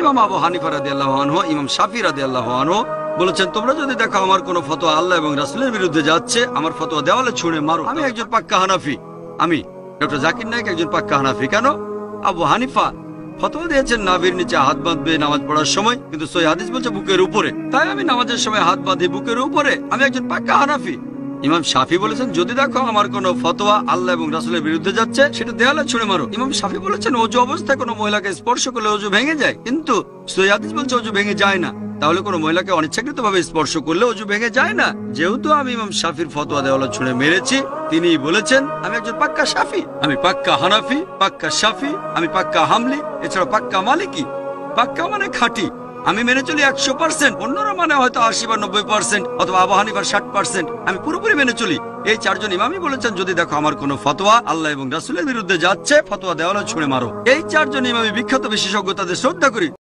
ইমাম আবু হানিফা রাদিয়াল্লাহু আনহু, ইমাম শাফি রাদিয়াল্লাহু আনহু বলেছেন, তোমরা যদি দেখো আমার কোনো ফতোয়া আল্লাহ এবং রাসূলের বিরুদ্ধে যাচ্ছে, আমার ফতোয়া দেওয়ালে ছুঁড়ে মারো। আমি একজন পাক্কা হানাফি, আমি ডক্টর জাকির নায়েক একজন পাক্কা হানাফি। কেন? আবু হানিফা ফতোয়া দিয়েছেন নাভির নিচে হাত বাঁধবে নামাজ পড়ার সময়, কিন্তু সহিহ হাদিস বলছে বুকের উপরে, তাই আমি নামাজের সময় হাত বাঁধি বুকের উপরে। আমি একজন পাক্কা হানাফি। ইমাম শাফি বলেছেন, যদি দেখো আমার কোনো ফতোয়া আল্লাহ এবং রাসূলের বিরুদ্ধে যাচ্ছে, সেটা দেয়ালে ছুঁড়ে মারো। ইমাম শাফি বলেছেন, অজু অবস্থায় কোনো মহিলাকে স্পর্শ করলে অজু ভেঙে যায়, কিন্তু সহিহ হাদিস বলছে অজু ভেঙে যায় না। তাহলে কোনো মহিলাকে অনিচ্ছাকৃতভাবে স্পর্শ করলে অজু ভেঙে যায় না। যেহেতু আমি ইমাম শাফির ফতোয়া দেওয়ালে ছুঁড়ে মেরেছি, তিনি বলেছেন আমি একজন পাক্কা শাফি, আমি পাক্কা হানাফি, পাক্কা শাফি, আমি পাক্কা হামলি, এছাড়া পাক্কা মালিকি। পাক্কা মানে খাঁটি, আমি মেনে চলি 100%, অন্যরা মানে হয়তো 80 বা 90%, অথবা আবু হানিফার 60%। আমি পুরোপুরি মেনে চলি। এই চারজন ইমামই বলেছেন, যদি দেখো আমার কোনো ফতোয়া আল্লাহ এবং রাসূলের বিরুদ্ধে যাচ্ছে, ফতোয়া দেওয়ালে ছুঁড়ে মারো। এই চারজন ইমামই বিখ্যাত বিশেষজ্ঞ, তাদের শ্রদ্ধা করি।